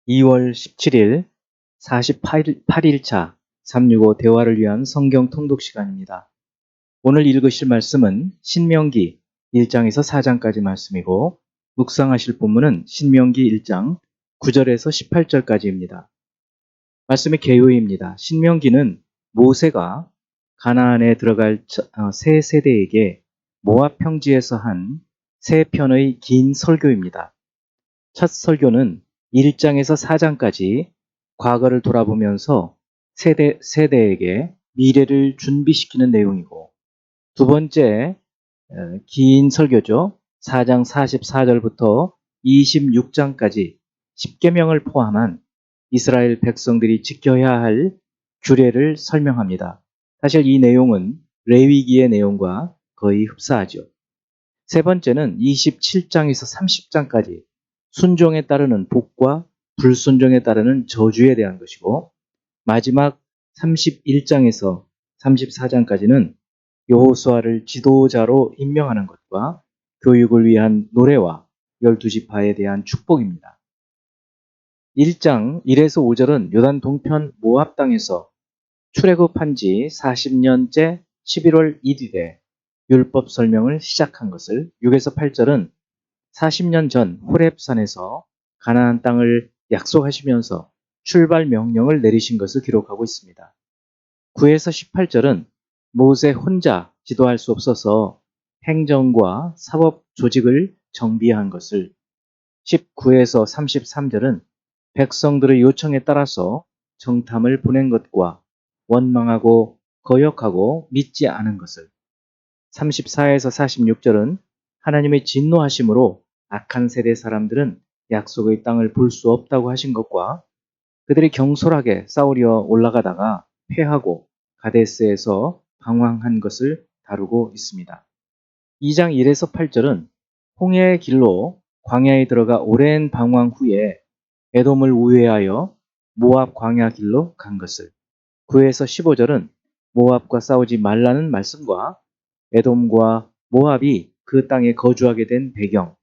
2월 17일 48일차 365 대화를 위한 성경 통독 시간입니다. 오늘 읽으실 말씀은 신명기 1장에서 4장까지 말씀이고 묵상하실 본문은 신명기 1장 9절에서 18절까지입니다. 말씀의 개요입니다. 신명기는 모세가 가나안에 들어갈 새 세대에게 모압 평지에서 한 세 편의 긴 설교입니다. 첫 설교는 1장에서 4장까지 과거를 돌아보면서 세대에게 미래를 준비시키는 내용이고, 두 번째 긴 설교죠. 4장 44절부터 26장까지 10계명을 포함한 이스라엘 백성들이 지켜야 할 규례를 설명합니다. 사실 이 내용은 레위기의 내용과 거의 흡사하죠. 세 번째는 27장에서 30장까지 순종에 따르는 복과 불순종에 따르는 저주에 대한 것이고, 마지막 31장에서 34장까지는 여호수아를 지도자로 임명하는 것과 교육을 위한 노래와 12지파에 대한 축복입니다. 1장 1에서 5절은 요단 동편 모압 땅에서 출애굽한 지 40년째 11월 1일에 율법 설명을 시작한 것을, 6에서 8절은 40년 전 호렙산에서 가나안 땅을 약속하시면서 출발 명령을 내리신 것을 기록하고 있습니다. 9에서 18절은 모세 혼자 지도할 수 없어서 행정과 사법 조직을 정비한 것을, 19에서 33절은 백성들의 요청에 따라서 정탐을 보낸 것과 원망하고 거역하고 믿지 않은 것을, 34에서 46절은 하나님의 진노하심으로 악한 세대 사람들은 약속의 땅을 볼 수 없다고 하신 것과 그들이 경솔하게 싸우려 올라가다가 패하고 가데스에서 방황한 것을 다루고 있습니다. 2장 1에서 8절은 홍해의 길로 광야에 들어가 오랜 방황 후에 에돔을 우회하여 모압 광야 길로 간 것을, 9에서 15절은 모압과 싸우지 말라는 말씀과 에돔과 모압이 그 땅에 거주하게 된 배경,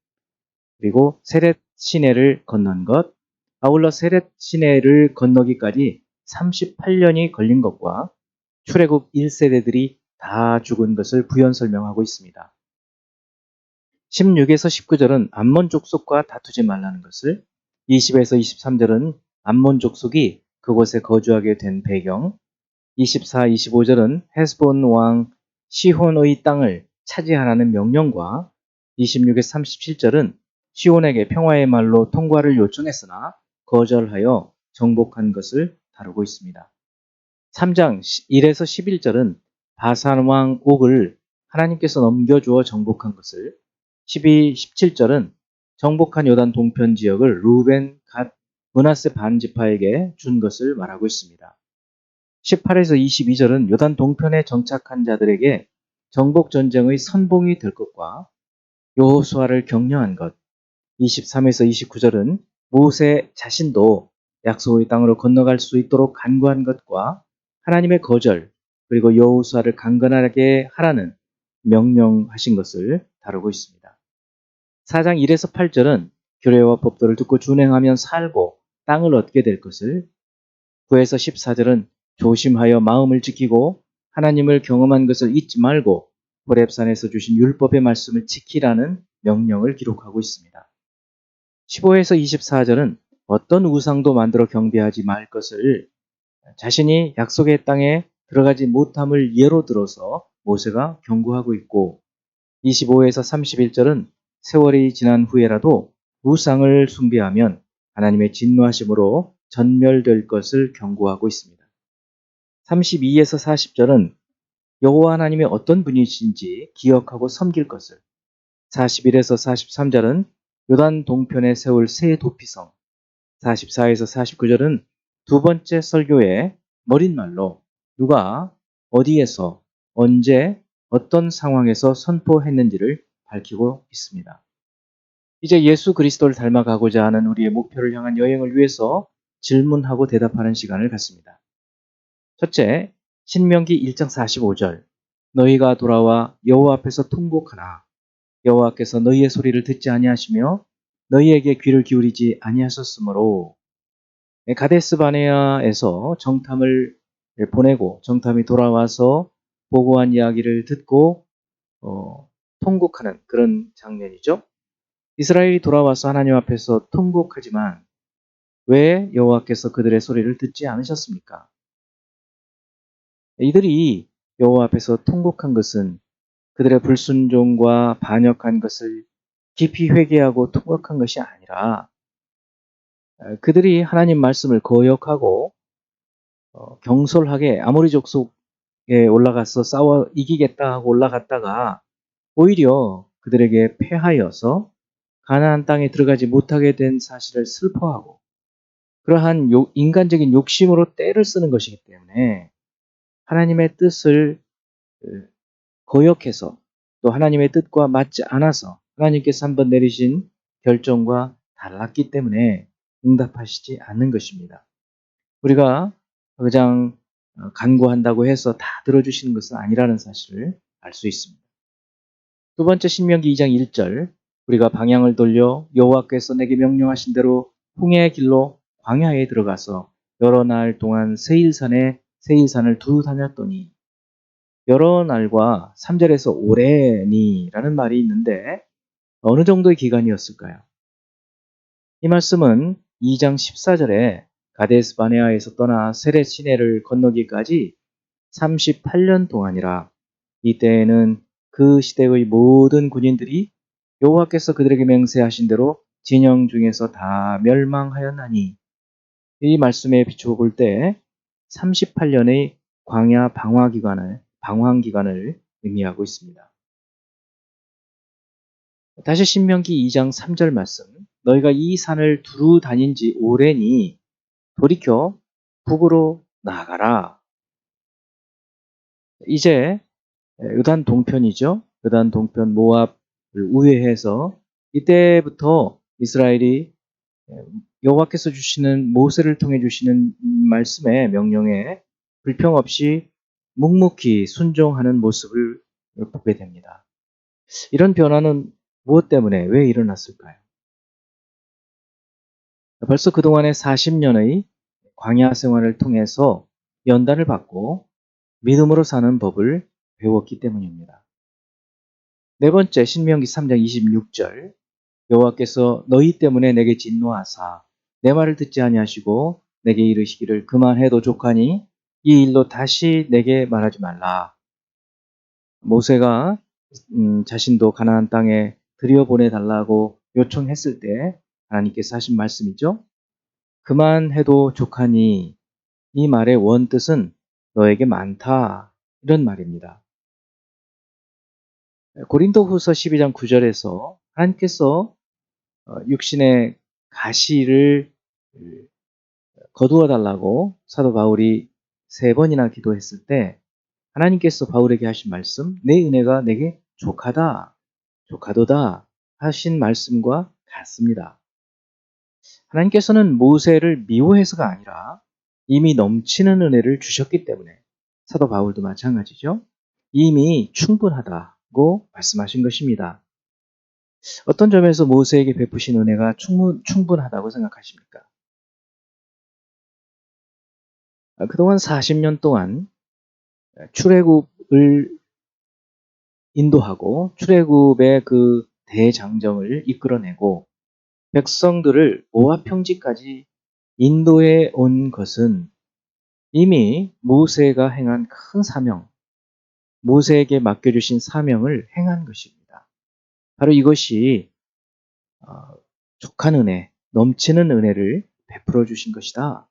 그리고 세렛 시내를 건넌 것, 아울러 세렛 시내를 건너기까지 38년이 걸린 것과 출애굽 1세대들이 다 죽은 것을 부연 설명하고 있습니다. 16에서 19절은 암몬 족속과 다투지 말라는 것을, 20에서 23절은 암몬 족속이 그곳에 거주하게 된 배경, 24, 25절은 헤스본 왕 시혼의 땅을 차지하라는 명령과 26에서 37절은 시혼에게 평화의 말로 통과를 요청했으나 거절하여 정복한 것을 다루고 있습니다. 3장 1에서 11절은 바산 왕 옥을 하나님께서 넘겨주어 정복한 것을, 12, 17절은 정복한 요단 동편 지역을 루벤, 갓, 므낫세 반지파에게 준 것을 말하고 있습니다. 18에서 22절은 요단 동편에 정착한 자들에게 정복 전쟁의 선봉이 될 것과 여호수아를 격려한 것, 23에서 29절은 모세 자신도 약속의 땅으로 건너갈 수 있도록 간구한 것과 하나님의 거절, 그리고 여호수아를 강건하게 하라는 명령하신 것을 다루고 있습니다. 4장 1에서 8절은 규례와 법도를 듣고 준행하면 살고 땅을 얻게 될 것을, 9에서 14절은 조심하여 마음을 지키고 하나님을 경험한 것을 잊지 말고 호렙산에서 주신 율법의 말씀을 지키라는 명령을 기록하고 있습니다. 15에서 24절은 어떤 우상도 만들어 경배하지 말 것을 자신이 약속의 땅에 들어가지 못함을 예로 들어서 모세가 경고하고 있고, 25에서 31절은 세월이 지난 후에라도 우상을 숭배하면 하나님의 진노하심으로 전멸될 것을 경고하고 있습니다. 32에서 40절은 여호와 하나님이 어떤 분이신지 기억하고 섬길 것을, 41에서 43절은 요단 동편에 세울 새 도피성, 44에서 49절은 두 번째 설교의 머릿말로 누가 어디에서 언제 어떤 상황에서 선포했는지를 밝히고 있습니다. 이제 예수 그리스도를 닮아가고자 하는 우리의 목표를 향한 여행을 위해서 질문하고 대답하는 시간을 갖습니다. 첫째, 신명기 1장 45절. 너희가 돌아와 여호와 앞에서 통곡하라. 여호와께서 너희의 소리를 듣지 아니하시며 너희에게 귀를 기울이지 아니하셨으므로 가데스 바네아에서 정탐을 보내고 정탐이 돌아와서 보고한 이야기를 듣고 통곡하는 그런 장면이죠. 이스라엘이 돌아와서 하나님 앞에서 통곡하지만 왜 여호와께서 그들의 소리를 듣지 않으셨습니까? 이들이 여호와 앞에서 통곡한 것은 그들의 불순종과 반역한 것을 깊이 회개하고 통곡한 것이 아니라 그들이 하나님 말씀을 거역하고 경솔하게 아모리 족속에 올라가서 싸워 이기겠다 하고 올라갔다가 오히려 그들에게 패하여서 가나안 땅에 들어가지 못하게 된 사실을 슬퍼하고 그러한 인간적인 욕심으로 때를 쓰는 것이기 때문에 하나님의 뜻을 거역해서 또 하나님의 뜻과 맞지 않아서 하나님께서 한번 내리신 결정과 달랐기 때문에 응답하시지 않는 것입니다. 우리가 가장 간구한다고 해서 다 들어주시는 것은 아니라는 사실을 알 수 있습니다. 두 번째 신명기 2장 1절 우리가 방향을 돌려 여호와께서 내게 명령하신 대로 홍해의 길로 광야에 들어가서 여러 날 동안 세일산을 두루 다녔더니 여러 날과 3절에서 오래니라는 말이 있는데 어느 정도의 기간이었을까요? 이 말씀은 2장 14절에 가데스 바네아에서 떠나 세렛 시내를 건너기까지 38년 동안이라 이때에는 그 시대의 모든 군인들이 여호와께서 그들에게 맹세하신 대로 진영 중에서 다 멸망하였나니 이 말씀에 비추어 볼 때 38년의 광야 방황 기간을 의미하고 있습니다. 다시 신명기 2장 3절 말씀 너희가 이 산을 두루 다닌 지 오래니 돌이켜 북으로 나아가라. 이제 요단 동편이죠. 요단 동편 모압을 우회해서 이때부터 이스라엘이 여호와께서 주시는 모세를 통해 주시는 말씀의 명령에 불평 없이 묵묵히 순종하는 모습을 보게 됩니다. 이런 변화는 무엇 때문에 왜 일어났을까요? 벌써 그동안의 40년의 광야 생활을 통해서 연단을 받고 믿음으로 사는 법을 배웠기 때문입니다. 네 번째 신명기 3장 26절 여호와께서 너희 때문에 내게 진노하사 내 말을 듣지 아니하시고 내게 이르시기를 그만해도 족하니 이 일로 다시 내게 말하지 말라. 모세가 자신도 가나안 땅에 들여보내달라고 요청했을 때 하나님께서 하신 말씀이죠. 그만해도 족하니 이 말의 원뜻은 너에게 많다 이런 말입니다. 고린도후서 12장 9절에서 하나님께서 육신의 가시를 거두어 달라고 사도 바울이 3번이나 기도했을 때 하나님께서 바울에게 하신 말씀 내 은혜가 내게 족하도다 하신 말씀과 같습니다. 하나님께서는 모세를 미워해서가 아니라 이미 넘치는 은혜를 주셨기 때문에 사도 바울도 마찬가지죠. 이미 충분하다고 말씀하신 것입니다. 어떤 점에서 모세에게 베푸신 은혜가 충분하다고 생각하십니까? 그동안 40년 동안 출애굽을 인도하고 출애굽의 그 대장정을 이끌어내고 백성들을 모압 평지까지 인도해 온 것은 이미 모세가 행한 큰 사명, 모세에게 맡겨주신 사명을 행한 것입니다. 바로 이것이 족한 은혜, 넘치는 은혜를 베풀어 주신 것이다.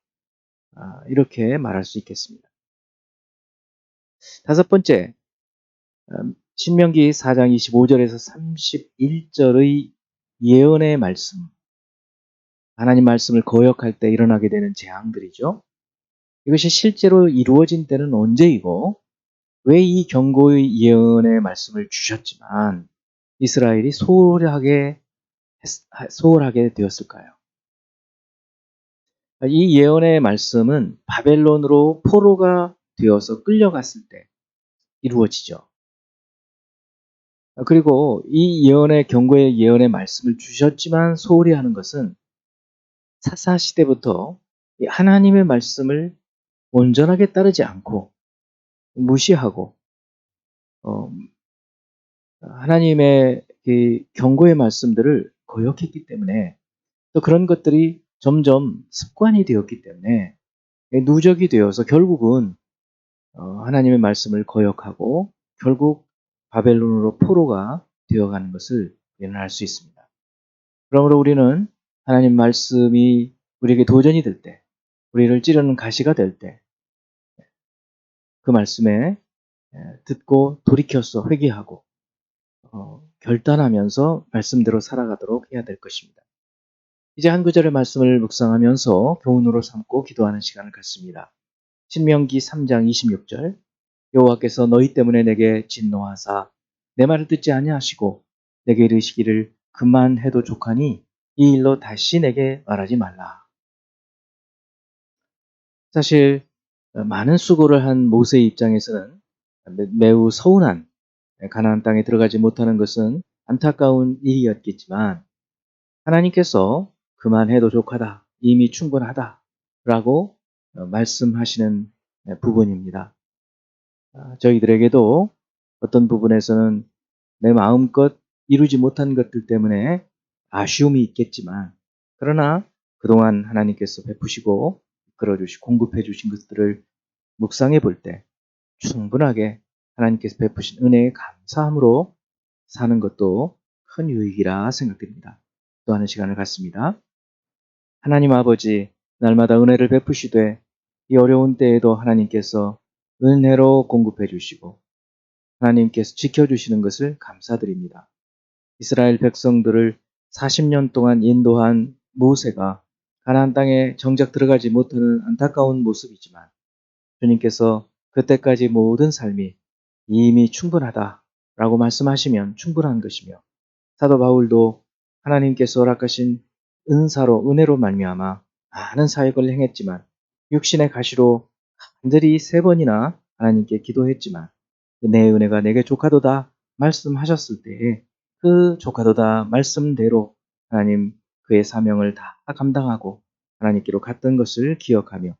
이렇게 말할 수 있겠습니다. 다섯 번째, 신명기 4장 25절에서 31절의 예언의 말씀, 하나님 말씀을 거역할 때 일어나게 되는 재앙들이죠. 이것이 실제로 이루어진 때는 언제이고 왜 이 경고의 예언의 말씀을 주셨지만 이스라엘이 소홀하게 되었을까요? 이 예언의 말씀은 바벨론으로 포로가 되어서 끌려갔을 때 이루어지죠. 그리고 이 예언의 경고의 예언의 말씀을 주셨지만 소홀히 하는 것은 사사시대부터 이 하나님의 말씀을 온전하게 따르지 않고 무시하고 어, 하나님의 이 경고의 말씀들을 거역했기 때문에 또 그런 것들이 점점 습관이 되었기 때문에 누적이 되어서 결국은 하나님의 말씀을 거역하고 결국 바벨론으로 포로가 되어가는 것을 우리는 알 수 있습니다. 그러므로 우리는 하나님 말씀이 우리에게 도전이 될 때, 우리를 찌르는 가시가 될 때, 그 말씀에 듣고 돌이켜서 회개하고 결단하면서 말씀대로 살아가도록 해야 될 것입니다. 이제 한 구절의 말씀을 묵상하면서 교훈으로 삼고 기도하는 시간을 갖습니다. 신명기 3장 26절 여호와께서 너희 때문에 내게 진노하사 내 말을 듣지 아니하시고 내게 이르시기를 그만해도 족하니 이 일로 다시 내게 말하지 말라. 사실 많은 수고를 한 모세의 입장에서는 매우 서운한 가나안 땅에 들어가지 못하는 것은 안타까운 일이었겠지만 하나님께서 그만해도 족하다, 이미 충분하다 라고 말씀하시는 부분입니다. 저희들에게도 어떤 부분에서는 내 마음껏 이루지 못한 것들 때문에 아쉬움이 있겠지만 그러나 그동안 하나님께서 베푸시고 이끌어주시고 공급해 주신 것들을 묵상해 볼 때 충분하게 하나님께서 베푸신 은혜에 감사함으로 사는 것도 큰 유익이라 생각됩니다. 또 하는 시간을 갖습니다. 하나님 아버지, 날마다 은혜를 베푸시되 이 어려운 때에도 하나님께서 은혜로 공급해 주시고 하나님께서 지켜주시는 것을 감사드립니다. 이스라엘 백성들을 40년 동안 인도한 모세가 가나안 땅에 정작 들어가지 못하는 안타까운 모습이지만 주님께서 그때까지 모든 삶이 이미 충분하다라고 말씀하시면 충분한 것이며 사도 바울도 하나님께서 허락하신 은사로 은혜로 말미암아 많은 사역을 행했지만 육신의 가시로 간절히 3번이나 하나님께 기도했지만 내 은혜가 내게 족하도다 말씀하셨을 때에 그 족하도다 말씀대로 하나님 그의 사명을 다 감당하고 하나님께로 갔던 것을 기억하며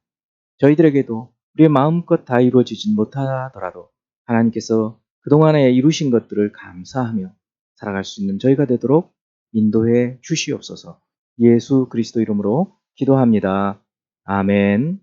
저희들에게도 우리의 마음껏 다 이루어지진 못하더라도 하나님께서 그동안에 이루신 것들을 감사하며 살아갈 수 있는 저희가 되도록 인도해 주시옵소서. 예수 그리스도 이름으로 기도합니다. 아멘.